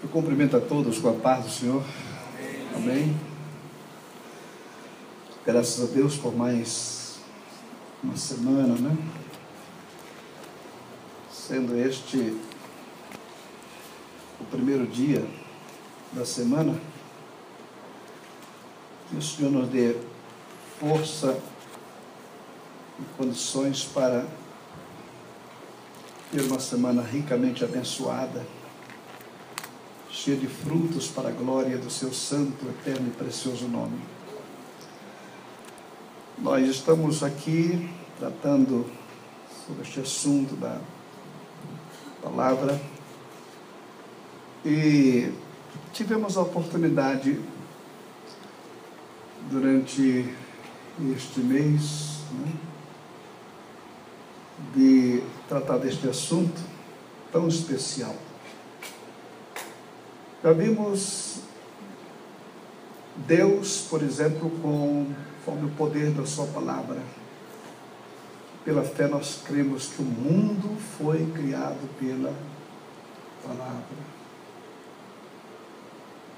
Eu cumprimento a todos com a paz do Senhor. Amém. Graças a Deus por mais uma semana, né? Sendo este o primeiro dia da semana, que o Senhor nos dê força e condições para ter uma semana ricamente abençoada, cheia de frutos para a glória do seu santo, eterno e precioso nome. Nós estamos aqui tratando sobre este assunto da palavra e tivemos a oportunidade durante este mês, né, de tratar deste assunto tão especial. Já vimos Deus, por exemplo, conforme o poder da sua palavra. Pela fé nós cremos que o mundo foi criado pela palavra.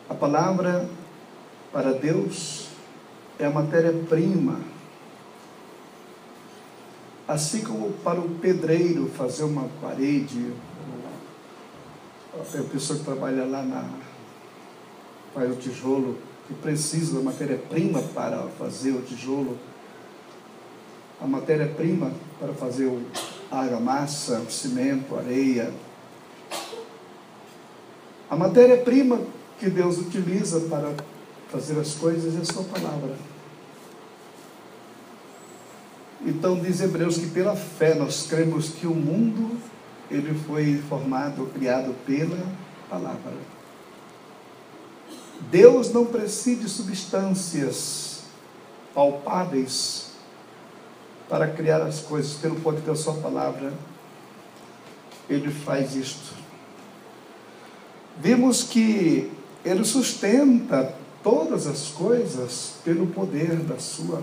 A palavra para Deus é a matéria-prima. Assim como para o pedreiro fazer uma parede, a pessoa que trabalha lá faz o tijolo, que precisa da matéria-prima para fazer o tijolo, a matéria-prima para fazer a argamassa, o cimento, a areia. A matéria-prima que Deus utiliza para fazer as coisas é a sua palavra. Então diz Hebreus que pela fé nós cremos que o mundo ele foi formado, criado pela palavra. Deus não precisa de substâncias palpáveis para criar as coisas. Pelo poder da sua palavra, ele faz isto. Vimos que ele sustenta todas as coisas pelo poder da sua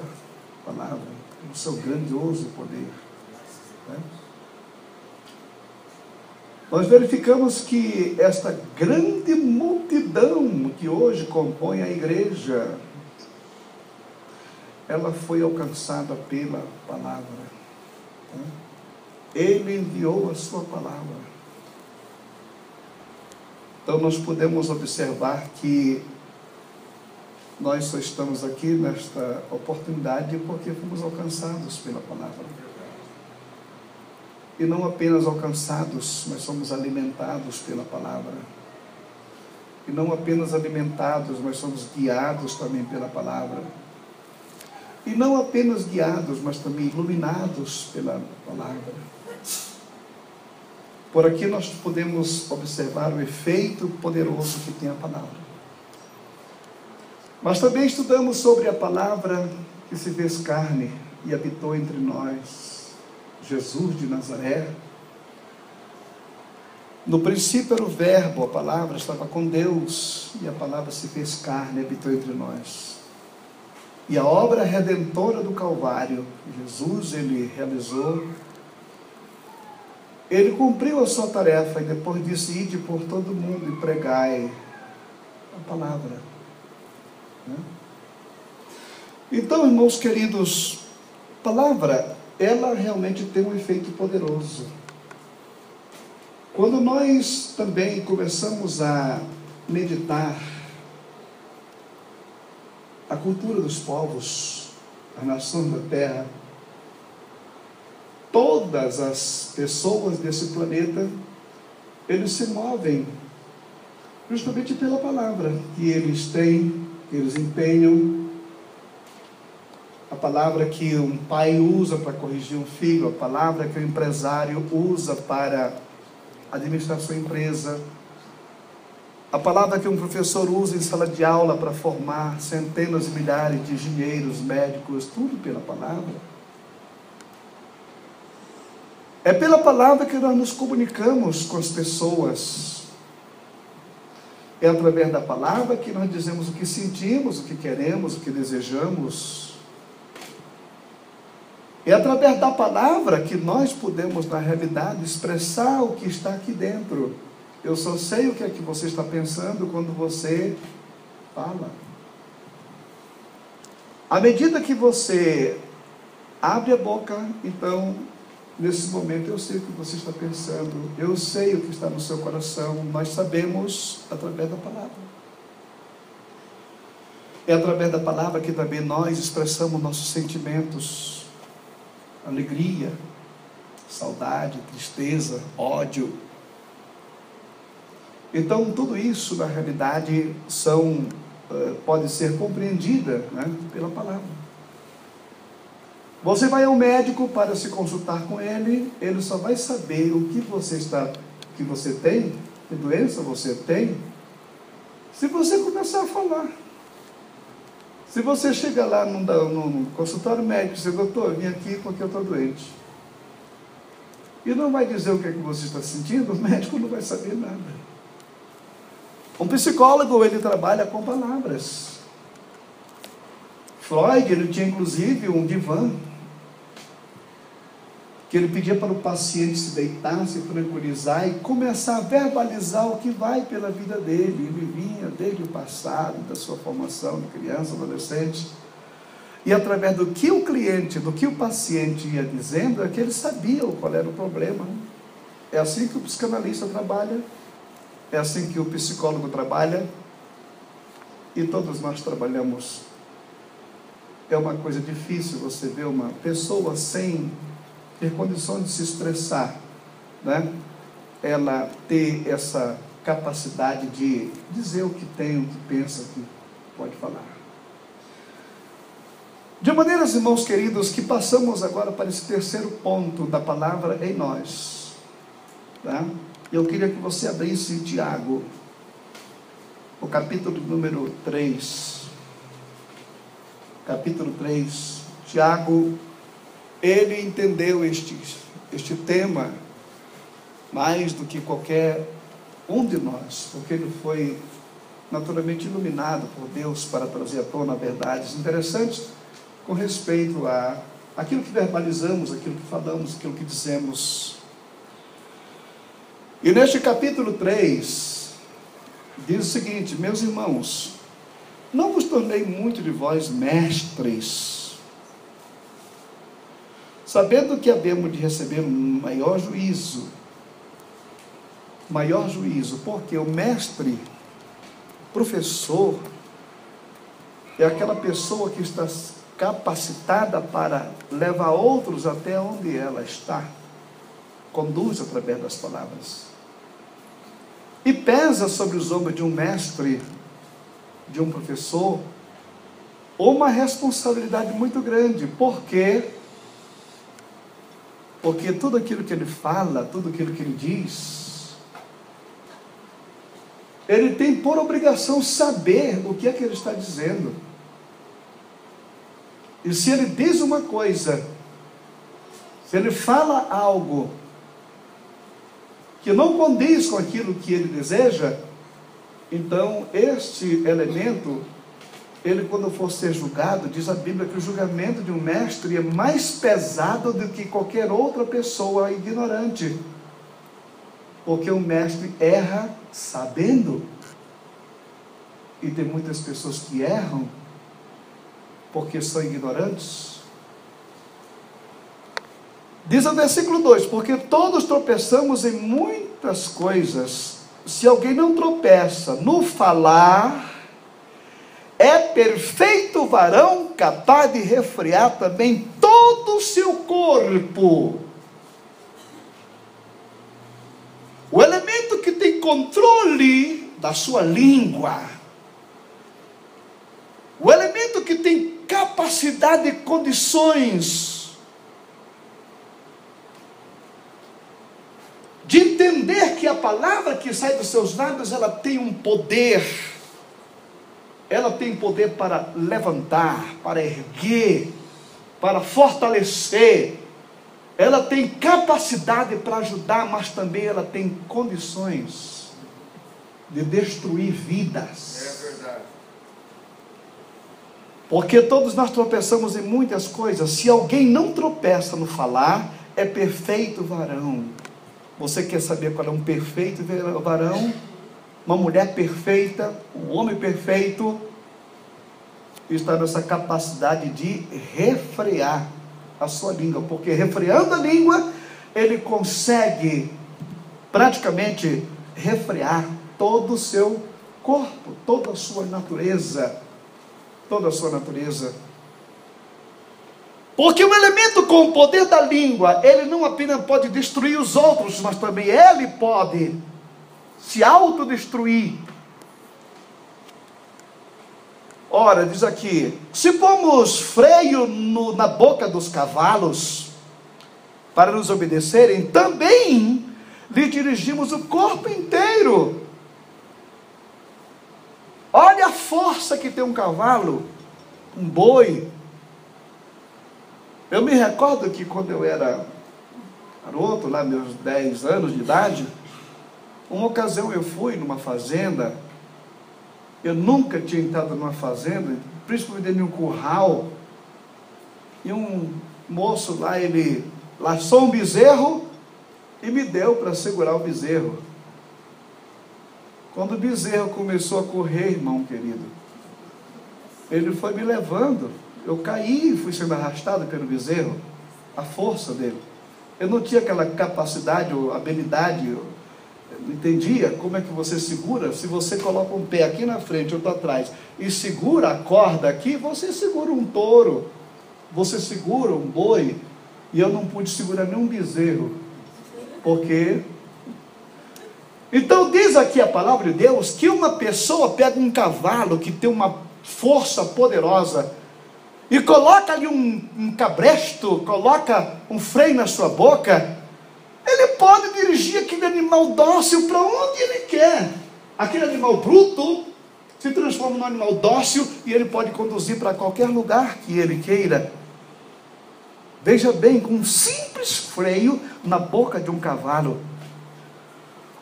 palavra, pelo seu grandioso poder, né? Nós verificamos que esta grande multidão que hoje compõe a igreja, ela foi alcançada pela palavra, né? Ele enviou a sua palavra. Então nós podemos observar que nós só estamos aqui nesta oportunidade porque fomos alcançados pela palavra. E não apenas alcançados, mas somos alimentados pela palavra. E não apenas alimentados, mas somos guiados também pela palavra. E não apenas guiados, mas também iluminados pela palavra. Por aqui nós podemos observar o efeito poderoso que tem a palavra. Mas também estudamos sobre a palavra que se fez carne e habitou entre nós, Jesus de Nazaré. No princípio era o verbo, a palavra estava com Deus, e a palavra se fez carne e habitou entre nós. E a obra redentora do Calvário, Jesus, ele realizou, ele cumpriu a sua tarefa, e depois disse: ide por todo mundo e pregai a palavra, né? Então, irmãos queridos, palavra, ela realmente tem um efeito poderoso. Quando nós também começamos a meditar a cultura dos povos, as nações da terra, todas as pessoas desse planeta, eles se movem justamente pela palavra que eles têm, que eles empenham. A palavra que um pai usa para corrigir um filho, a palavra que o empresário usa para administrar sua empresa, a palavra que um professor usa em sala de aula para formar centenas e milhares de engenheiros, médicos, tudo pela palavra. É pela palavra que nós nos comunicamos com as pessoas. É através da palavra que nós dizemos o que sentimos, o que queremos, o que desejamos. É através da palavra que nós podemos, na realidade, expressar o que está aqui dentro. Eu só sei o que é que você está pensando quando você fala. À medida que você abre a boca, então, nesse momento eu sei o que você está pensando, eu sei o que está no seu coração. Nós sabemos através da palavra. É através da palavra que também nós expressamos nossos sentimentos, alegria, saudade, tristeza, ódio. Então, tudo isso, na realidade, pode ser compreendida, né, pela palavra. Você vai ao médico para se consultar com ele, ele só vai saber o que você tem, que doença você tem, se você começar a falar. Se você chegar lá no consultório médico e dizer, doutor, eu vim aqui porque eu estou doente, e não vai dizer o que é que você está sentindo, o médico não vai saber nada. Um psicólogo, ele trabalha com palavras. Freud, ele tinha inclusive um divã, que ele pedia para o paciente se deitar, se tranquilizar e começar a verbalizar o que vai pela vida dele. Ele vinha desde o passado, da sua formação de criança, adolescente, e através do que o paciente ia dizendo, é que ele sabia qual era o problema. É assim que o psicanalista trabalha, é assim que o psicólogo trabalha, e todos nós trabalhamos. É uma coisa difícil você ver uma pessoa sem ter condição de se expressar, né? Ela ter essa capacidade de dizer o que tem, o que pensa, o que pode falar. De maneira, irmãos queridos, que passamos agora para esse terceiro ponto da palavra em nós, tá? Eu queria que você abrisse Tiago, o capítulo número 3. Capítulo 3. Tiago, ele entendeu este tema mais do que qualquer um de nós, porque ele foi naturalmente iluminado por Deus para trazer à tona verdades interessantes com respeito a aquilo que verbalizamos, aquilo que falamos, aquilo que dizemos. E neste capítulo 3, diz o seguinte: meus irmãos, não vos tornei muito de vós mestres, sabendo que havemos de receber um maior juízo, porque o mestre, professor, é aquela pessoa que está capacitada para levar outros até onde ela está, conduz através das palavras, e pesa sobre os ombros de um mestre, de um professor, uma responsabilidade muito grande. Por quê? Porque tudo aquilo que ele fala, tudo aquilo que ele diz, ele tem por obrigação saber o que é que ele está dizendo. E se ele diz uma coisa, se ele fala algo que não condiz com aquilo que ele deseja, então este elemento, ele quando for ser julgado, diz a Bíblia que o julgamento de um mestre é mais pesado do que qualquer outra pessoa ignorante, porque o mestre erra sabendo, e tem muitas pessoas que erram porque são ignorantes. Diz o versículo 2: porque todos tropeçamos em muitas coisas. Se alguém não tropeça no falar, é perfeito varão, capaz de refrear também todo o seu corpo. O elemento que tem controle da sua língua, o elemento que tem capacidade e condições de entender que a palavra que sai dos seus lábios, ela tem um poder. Ela tem poder para levantar, para erguer, para fortalecer. Ela tem capacidade para ajudar, mas também ela tem condições de destruir vidas. É verdade. Porque todos nós tropeçamos em muitas coisas. Se alguém não tropeça no falar, é perfeito varão. Você quer saber qual é um perfeito varão? Uma mulher perfeita, um homem perfeito, está nessa capacidade de refrear a sua língua, porque refreando a língua, ele consegue praticamente refrear todo o seu corpo, toda a sua natureza, porque o elemento com o poder da língua, ele não apenas pode destruir os outros, mas também ele pode se autodestruir. Ora, diz aqui, se pomos freio na boca dos cavalos, para nos obedecerem, também lhe dirigimos o corpo inteiro. Olha a força que tem um cavalo, um boi. Eu me recordo que quando eu era garoto, lá meus 10 anos de idade, uma ocasião eu fui numa fazenda. Eu nunca tinha entrado numa fazenda, principalmente em um curral, e um moço lá, ele laçou um bezerro e me deu para segurar o bezerro. Quando o bezerro começou a correr, irmão querido, ele foi me levando, eu caí e fui sendo arrastado pelo bezerro, a força dele. Eu não tinha aquela capacidade ou habilidade, eu não entendia como é que você segura. Se você coloca um pé aqui na frente, outro atrás, e segura a corda aqui, você segura um touro, você segura um boi, e eu não pude segurar nenhum bezerro, porque... Então diz aqui a palavra de Deus, que uma pessoa pega um cavalo que tem uma força poderosa, e coloca ali um cabresto, coloca um freio na sua boca, ele pode dirigir aquele animal dócil para onde ele quer. Aquele animal bruto se transforma num animal dócil e ele pode conduzir para qualquer lugar que ele queira. Veja bem, com um simples freio na boca de um cavalo.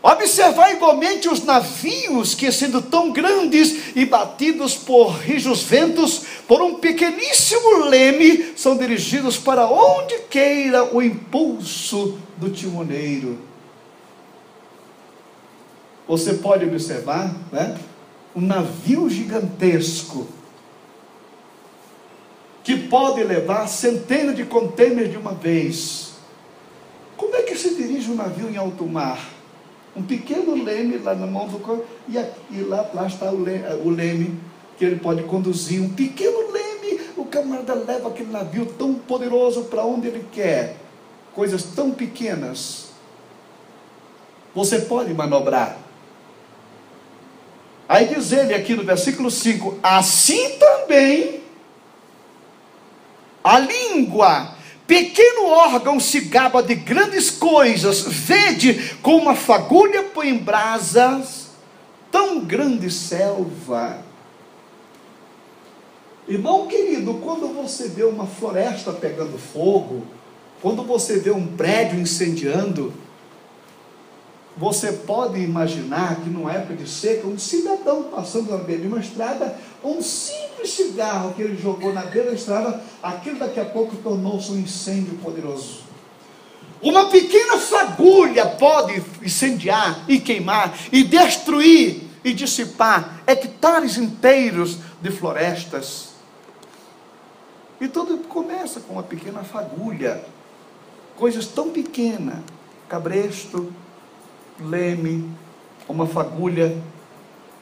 Observar igualmente os navios que, sendo tão grandes e batidos por rijos ventos, por um pequeníssimo leme, são dirigidos para onde queira o impulso do timoneiro. Você pode observar, né? Um navio gigantesco, que pode levar centenas de contêineres de uma vez. Como é que se dirige um navio em alto mar? Um pequeno leme lá na mão do corpo, e lá está o leme que ele pode conduzir. Um pequeno leme, o camarada leva aquele navio tão poderoso para onde ele quer. Coisas tão pequenas. Você pode manobrar. Aí diz ele aqui no versículo 5, assim também a língua, pequeno órgão, se gaba de grandes coisas, vede como uma fagulha põe em brasas tão grande selva. Irmão querido, quando você vê uma floresta pegando fogo, quando você vê um prédio incendiando, você pode imaginar que numa época de seca, um cidadão passando na beira de uma estrada, um simples cigarro que ele jogou na beira da estrada, aquilo daqui a pouco tornou-se um incêndio poderoso. Uma pequena fagulha pode incendiar e queimar e destruir e dissipar hectares inteiros de florestas. E tudo começa com uma pequena fagulha, coisas tão pequenas, cabresto, leme, uma fagulha.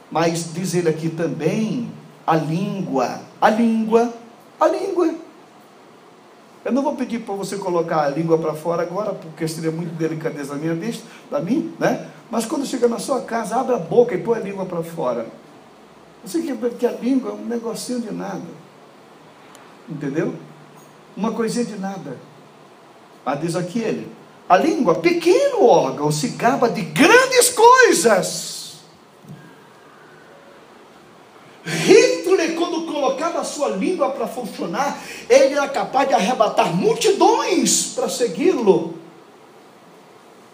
Mas diz ele aqui também, a língua. Eu não vou pedir para você colocar a língua para fora agora, porque seria muito delicadeza da minha, né? Mas quando chega na sua casa, abre a boca e põe a língua para fora. Você quer ver que a língua é um negocinho de nada, entendeu? Uma coisinha de nada. Mas diz aqui ele, a língua, pequeno órgão, se gaba de grandes coisas. Hitler, quando colocava a sua língua para funcionar, ele era capaz de arrebatar multidões para segui-lo,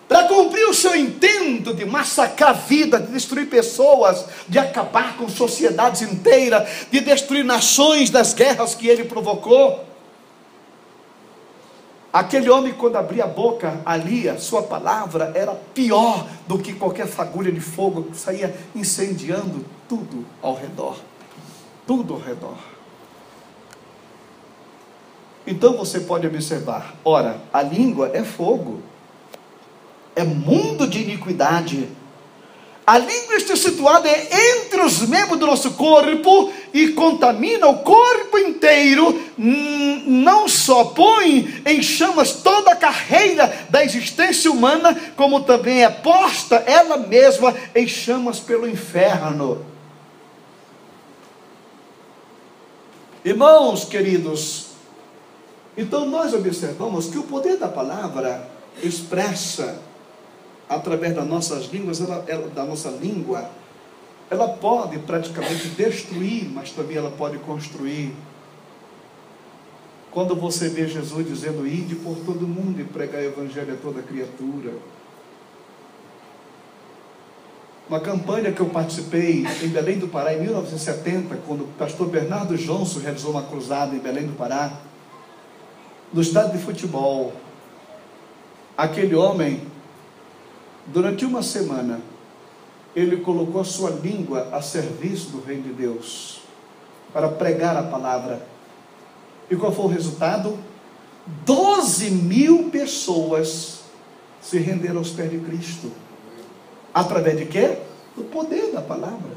para cumprir o seu intento de massacrar vidas, de destruir pessoas, de acabar com sociedades inteiras, de destruir nações das guerras que ele provocou. Aquele homem, quando abria a boca, ali a sua palavra era pior do que qualquer fagulha de fogo que saía incendiando tudo ao redor. Tudo ao redor. Então você pode observar, ora, a língua é fogo, é mundo de iniquidade. A língua está situada entre os membros do nosso corpo e contamina o corpo inteiro, não só põe em chamas toda a carreira da existência humana, como também é posta ela mesma em chamas pelo inferno. Irmãos queridos, então nós observamos que o poder da palavra expressa através das nossas línguas, da nossa língua, ela pode praticamente destruir, mas também ela pode construir. Quando você vê Jesus dizendo, ide por todo mundo e pregar o evangelho a toda criatura. Uma campanha que eu participei em Belém do Pará, em 1970, quando o pastor Bernardo Johnson realizou uma cruzada em Belém do Pará, no estádio de futebol. Aquele homem, durante uma semana, ele colocou a sua língua a serviço do reino de Deus, para pregar a palavra. E qual foi o resultado? 12.000 pessoas se renderam aos pés de Cristo. Através de quê? Do poder da palavra,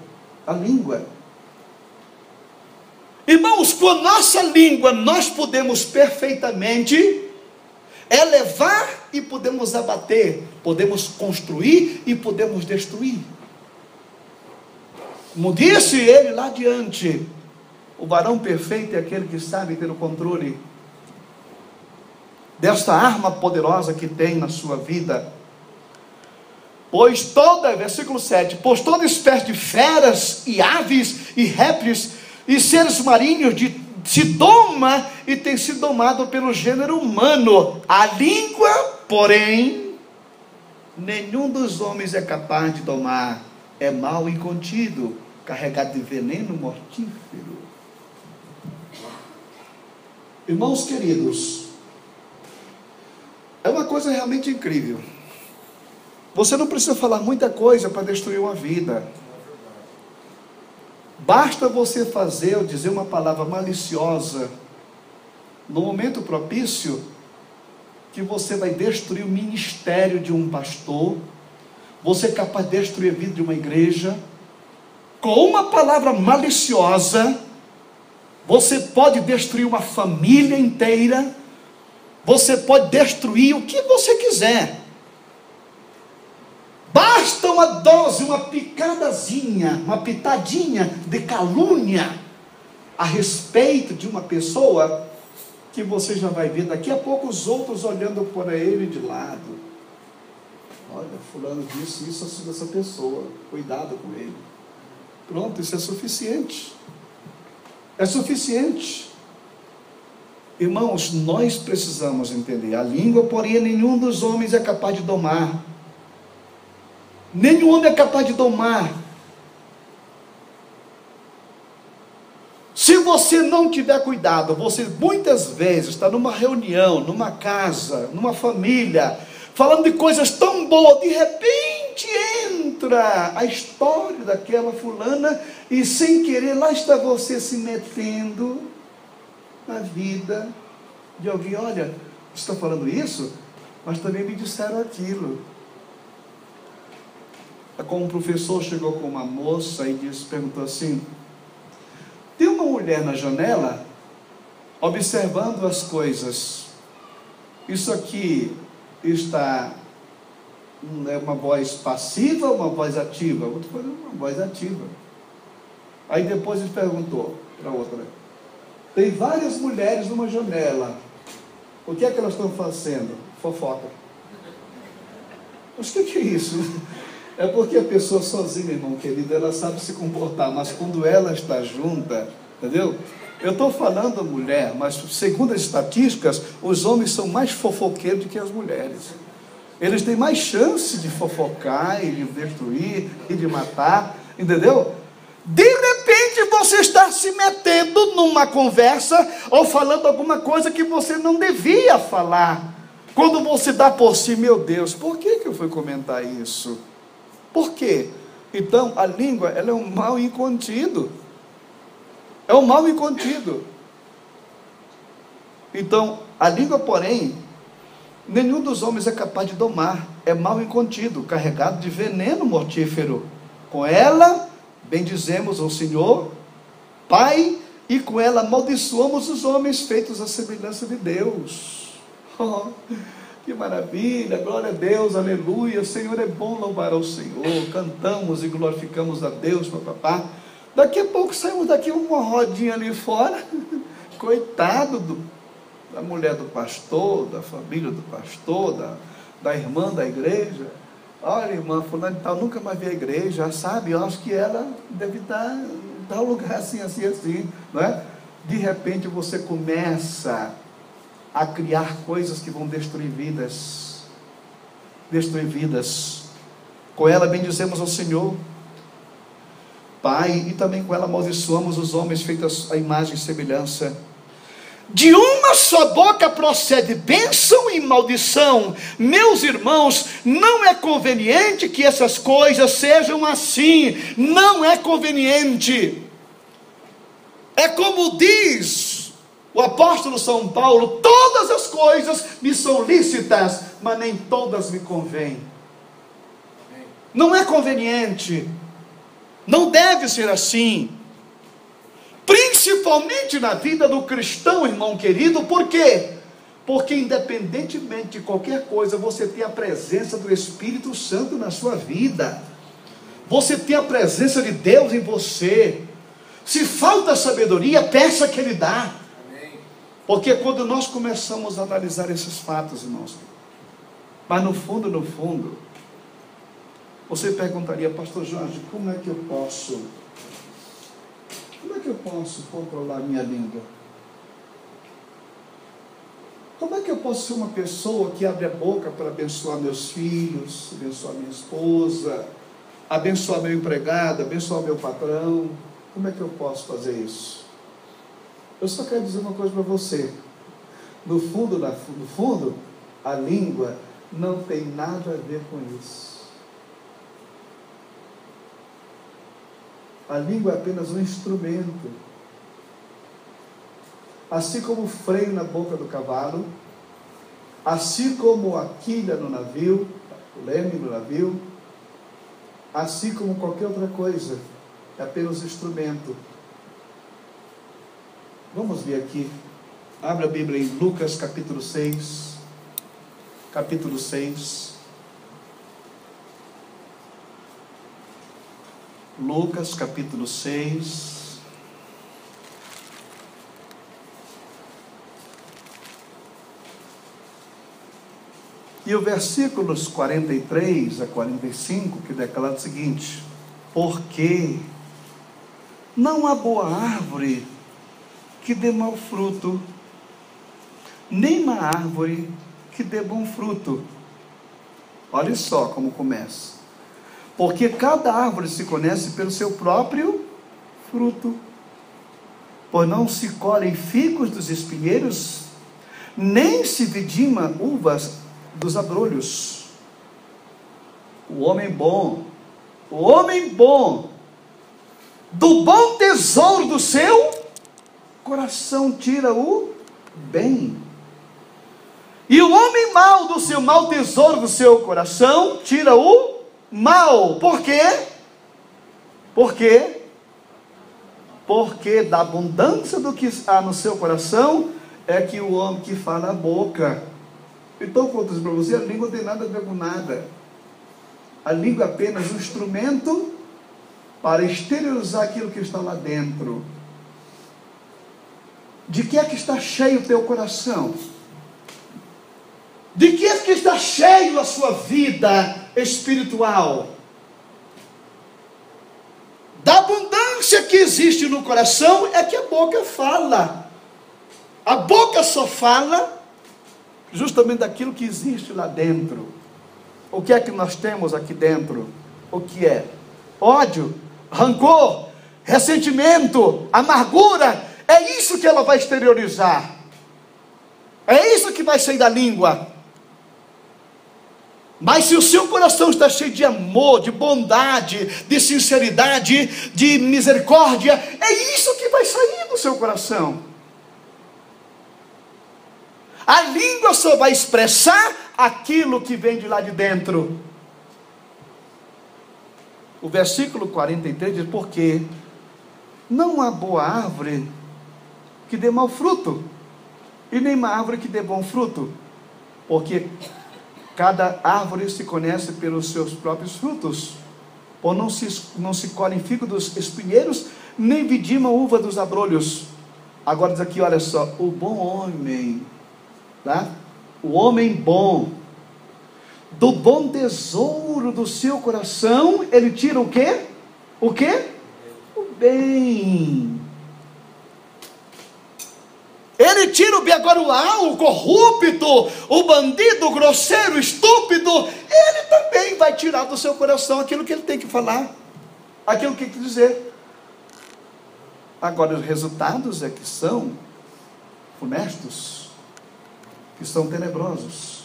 a língua. Irmãos, com a nossa língua nós podemos perfeitamente elevar e podemos abater, podemos construir e podemos destruir. Como disse ele lá adiante, o varão perfeito é aquele que sabe ter o controle desta arma poderosa que tem na sua vida. Versículo 7, pois toda espécie de feras e aves e répteis e seres marinhos se doma e tem sido domado pelo gênero humano. A língua, porém, nenhum dos homens é capaz de domar. É mal e contido, carregado de veneno mortífero. Irmãos queridos, é uma coisa realmente incrível. Você não precisa falar muita coisa para destruir uma vida. Basta você fazer ou dizer uma palavra maliciosa no momento propício, que você vai destruir o ministério de um pastor. Você é capaz de destruir a vida de uma igreja. Com uma palavra maliciosa, você pode destruir uma família inteira. Você pode destruir o que você quiser. Basta uma dose, uma picadazinha, uma pitadinha de calúnia a respeito de uma pessoa, que você já vai ver daqui a pouco os outros olhando para ele de lado. Olha, fulano disse isso assim dessa pessoa, cuidado com ele. Pronto, isso é suficiente. É suficiente. Irmãos, nós precisamos entender, a língua, porém, nenhum dos homens é capaz de domar. Nenhum homem é capaz de domar. Se você não tiver cuidado, você muitas vezes está numa reunião, numa casa, numa família, falando de coisas tão boas, de repente entra a história daquela fulana, e sem querer lá está você se metendo na vida de alguém. Olha, você está falando isso, mas também me disseram aquilo. Como um professor chegou com uma moça e perguntou assim, tem uma mulher na janela observando as coisas, isso aqui é uma voz passiva ou uma voz ativa? Outro falou, uma voz ativa. Aí depois ele perguntou para outra, tem várias mulheres numa janela, o que é que elas estão fazendo? Fofoca. Mas o que é isso? É porque a pessoa sozinha, irmão querido, ela sabe se comportar, mas quando ela está junta, entendeu? Eu estou falando da mulher, mas segundo as estatísticas, os homens são mais fofoqueiros do que as mulheres. Eles têm mais chance de fofocar e de destruir e de matar, entendeu? De repente repente você está se metendo numa conversa ou falando alguma coisa que você não devia falar. Quando você dá por si, meu Deus, por que eu fui comentar isso? Por quê? Então, a língua, ela é um mal incontido. É um mal incontido. Então, a língua, porém, nenhum dos homens é capaz de domar. É mal incontido, carregado de veneno mortífero. Com ela, bendizemos ao Senhor, Pai, e com ela amaldiçoamos os homens feitos à semelhança de Deus. Oh, que maravilha, glória a Deus, aleluia, o Senhor é bom, louvar ao Senhor, cantamos e glorificamos a Deus, papapá. Daqui a pouco saímos daqui uma rodinha ali fora, coitado da mulher do pastor, da família do pastor, da irmã da igreja. Olha, irmã fulano e tal, nunca mais vi a igreja, sabe, eu acho que ela deve estar em tal lugar assim, não é? De repente você começa a criar coisas que vão destruir vidas. Com ela bendizemos ao Senhor, Pai, e também com ela amaldiçoamos os homens feitos à imagem e semelhança. De uma só boca procede bênção e maldição. Meus irmãos, não é conveniente que essas coisas sejam assim. Não é conveniente. É como diz o apóstolo São Paulo: todas as coisas me são lícitas, mas nem todas me convêm. Não é conveniente. Não deve ser assim. Principalmente na vida do cristão, irmão querido. Por quê? Porque independentemente de qualquer coisa, você tem a presença do Espírito Santo na sua vida. Você tem a presença de Deus em você. Se falta sabedoria, peça que Ele dá. Porque quando nós começamos a analisar esses fatos, irmãos, mas no fundo, você perguntaria: pastor Jorge, como é que eu posso controlar a minha língua? Como é que eu posso ser uma pessoa que abre a boca para abençoar meus filhos, abençoar minha esposa, abençoar meu empregado, abençoar meu patrão? Como é que eu posso fazer isso? Eu só quero dizer uma coisa para você. No fundo, a língua não tem nada a ver com isso. A língua é apenas um instrumento. Assim como o freio na boca do cavalo, assim como a quilha no navio, o leme no navio, assim como qualquer outra coisa, é apenas um instrumento. Vamos ver aqui. Abra a Bíblia em Lucas capítulo 6. Capítulo 6. Lucas capítulo 6. E o versículos 43 a 45, que declara o seguinte: porque não há boa árvore que dê mau fruto, nem má árvore que dê bom fruto. Olha só como começa. Porque cada árvore se conhece pelo seu próprio fruto. Pois não se colhem figos dos espinheiros, nem se vidima uvas dos abrolhos. O homem bom, do bom tesouro do seu coração tira o bem. E o homem mau do seu mau tesouro do seu coração tira o mal. Por quê? Porque da abundância do que há no seu coração é que o homem que fala a boca. Então, vou dizer para você, a língua não tem nada a ver com nada. A língua é apenas um instrumento para exteriorizar aquilo que está lá dentro. De que é que está cheio o teu coração? De que é que está cheio a sua vida espiritual? Da abundância que existe no coração é que a boca fala. A boca só fala justamente daquilo que existe lá dentro. O que é que nós temos aqui dentro? O que é? Ódio, rancor, ressentimento, amargura. É isso que ela vai exteriorizar. É isso que vai sair da língua. Mas se o seu coração está cheio de amor, de bondade, de sinceridade, de misericórdia, é isso que vai sair do seu coração. A língua só vai expressar aquilo que vem de lá de dentro. O versículo 43 diz: porque não há boa árvore que dê mau fruto, e nem má árvore que dê bom fruto, porque cada árvore se conhece pelos seus próprios frutos. Ou não se colhem figo dos espinheiros, nem vidima uva dos abrolhos. Agora diz aqui, olha só, o bom homem, tá? O homem bom, do bom tesouro do seu coração, ele tira o quê? O quê? O bem. Ele tira o bem. Agora o corrupto, o bandido, o grosseiro, o estúpido, ele também vai tirar do seu coração aquilo que ele tem que falar, aquilo que ele tem que dizer. Agora os resultados é que são funestos, que são tenebrosos.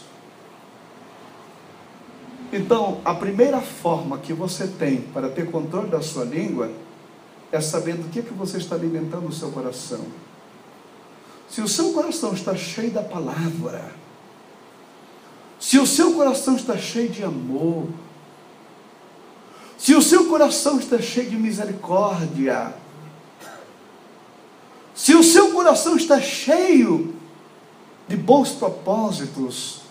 Então, a primeira forma que você tem para ter controle da sua língua é sabendo o que você está alimentando no seu coração. Se o seu coração está cheio da palavra, se o seu coração está cheio de amor, se o seu coração está cheio de misericórdia, se o seu coração está cheio de bons propósitos,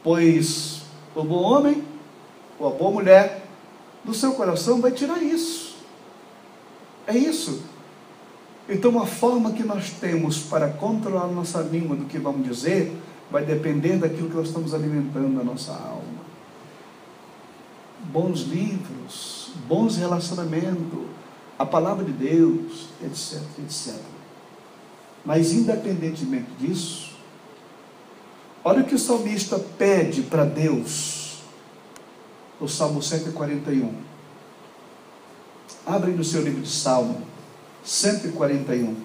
pois o bom homem ou a boa mulher do seu coração vai tirar isso. É isso. Então a forma que nós temos para controlar nossa língua do que vamos dizer, vai depender daquilo que nós estamos alimentando na nossa alma. Bons livros, bons relacionamentos, a palavra de Deus, etc, etc. Mas independentemente disso, olha o que o salmista pede para Deus, o Salmo 141. Abre no seu livro de Salmo 141.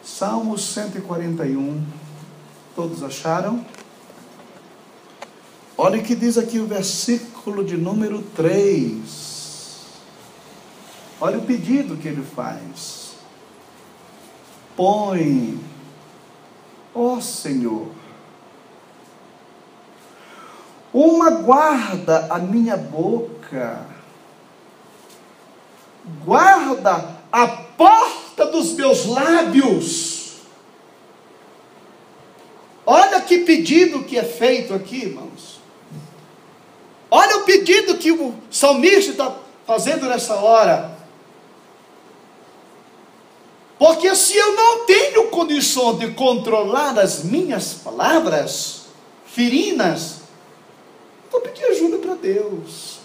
Salmo 141. Todos acharam? Olha o que diz aqui o versículo de número 3. Olha o pedido que ele faz. Põe, ó Senhor, uma guarda a minha boca, guarda a porta dos meus lábios. Olha que pedido que é feito aqui, irmãos. Olha o pedido que o salmista está fazendo nessa hora. Porque se eu não tenho condição de controlar as minhas palavras ferinas, vou pedir ajuda para Deus.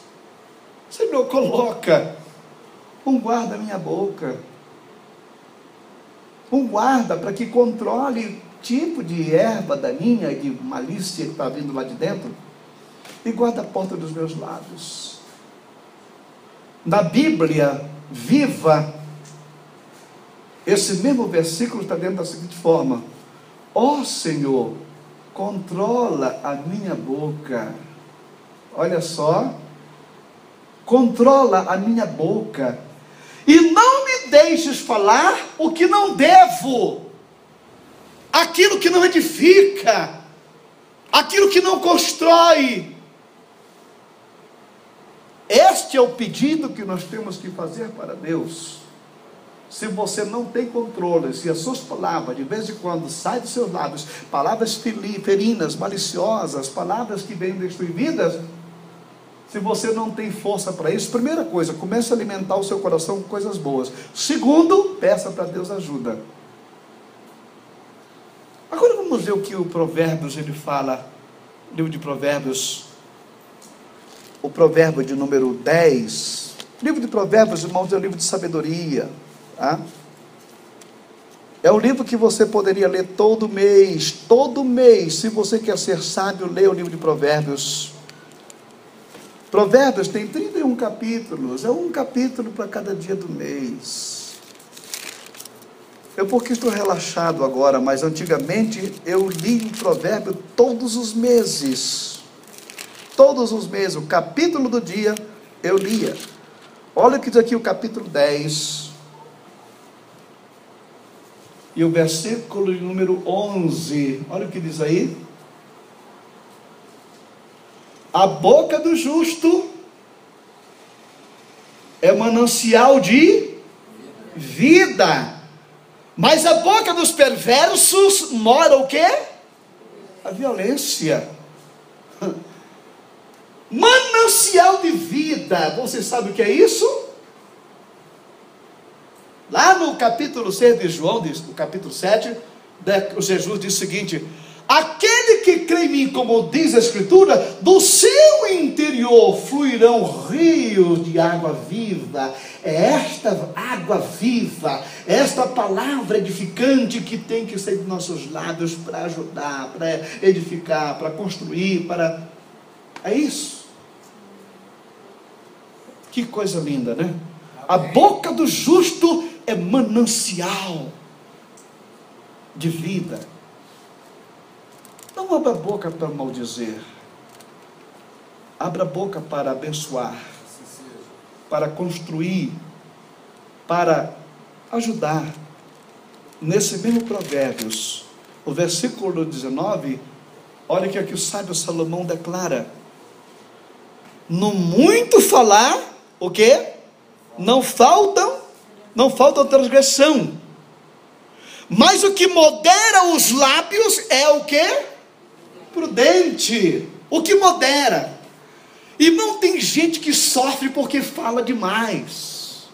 Senhor, coloca um guarda a minha boca, um guarda para que controle o tipo de erva daninha, de malícia que está vindo lá de dentro, e guarda a porta dos meus lábios. Na Bíblia Viva, esse mesmo versículo está dentro da seguinte forma: ó Senhor, controla a minha boca. Olha só, controla a minha boca, e não me deixes falar o que não devo, aquilo que não edifica, aquilo que não constrói. Este é o pedido que nós temos que fazer para Deus. Se você não tem controle, se as suas palavras, de vez em quando, saem dos seus lábios, palavras ferinas, maliciosas, palavras que vêm destruir vidas, se você não tem força para isso, primeira coisa, comece a alimentar o seu coração com coisas boas. Segundo, peça para Deus ajuda. Agora vamos ver o que o Provérbios ele fala, livro de Provérbios, o provérbio de número 10. O livro de Provérbios, irmãos, é um livro de sabedoria. Tá? É um livro que você poderia ler todo mês, se você quer ser sábio, leia o livro de Provérbios. Provérbios tem 31 capítulos, é um capítulo para cada dia do mês. Eu porque estou relaxado agora, mas antigamente eu li o provérbio todos os meses. Todos os meses, o capítulo do dia eu lia. Olha o que diz aqui o capítulo 10. E o versículo número 11. Olha o que diz aí. A boca do justo é manancial de vida. Mas a boca dos perversos mora o quê? A violência. Manancial de vida. Você sabe o que é isso? Lá no capítulo 6 de João, no capítulo 7, Jesus diz o seguinte: aquele que crê em mim, como diz a Escritura, do seu interior fluirão rios de água viva. É esta água viva, esta palavra edificante que tem que sair dos nossos lábios para ajudar, para edificar, para construir, para... É isso. Que coisa linda, né? A boca do justo é manancial de vida. Não abra a boca para maldizer. Abra a boca para abençoar, para construir, para ajudar. Nesse mesmo Provérbios, o versículo 19, olha que aqui o sábio Salomão declara: no muito falar, o quê? Não faltam transgressão. Mas o que modera os lábios é o quê? Prudente. O que modera. E não tem gente que sofre porque fala demais.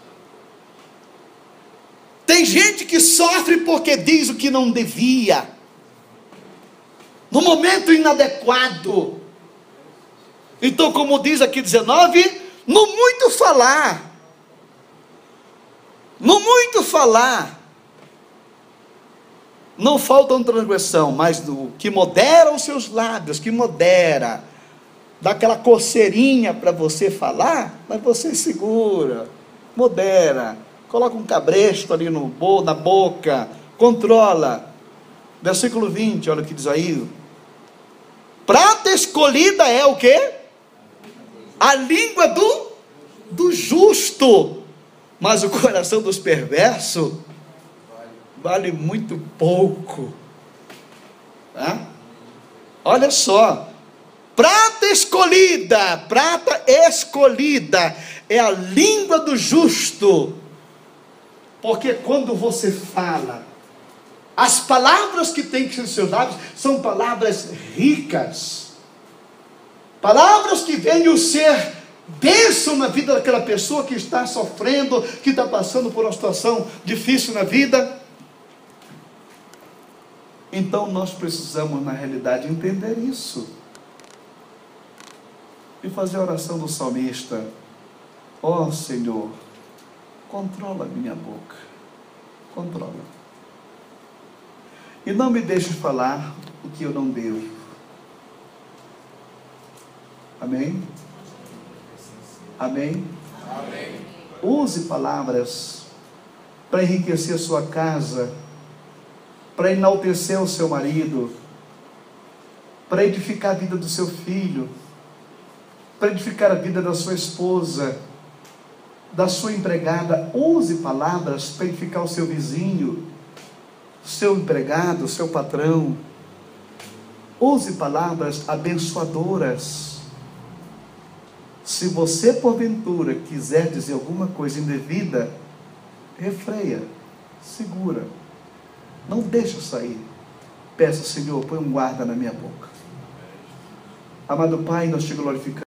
Tem gente que sofre porque diz o que não devia, no momento inadequado. Então, como diz aqui 19, no muito falar, não faltam transgressão, mas do que modera os seus lábios, que modera, dá aquela coceirinha para você falar, mas você segura, modera, coloca um cabresto ali na boca, controla. Versículo 20, olha o que diz aí: prata escolhida é o quê? A língua do justo, mas o coração dos perversos vale muito pouco. Tá? Olha só, prata escolhida é a língua do justo, porque quando você fala, as palavras que tem que ser seus lábios são palavras ricas, palavras que venham ser bênção na vida daquela pessoa que está sofrendo, que está passando por uma situação difícil na vida. Então nós precisamos, na realidade, entender isso e fazer a oração do salmista: ó Senhor, controla a minha boca, controla, e não me deixe falar o que eu não devo. Amém? Amém? Amém. Use palavras para enriquecer a sua casa, para enaltecer o seu marido, para edificar a vida do seu filho, para edificar a vida da sua esposa, da sua empregada. Use palavras para edificar o seu vizinho, seu empregado, seu patrão. Use palavras abençoadoras. Se você porventura quiser dizer alguma coisa indevida, refreia, segura, não deixa sair. Peça: Senhor, põe um guarda na minha boca. Amado Pai, nós te glorificamos.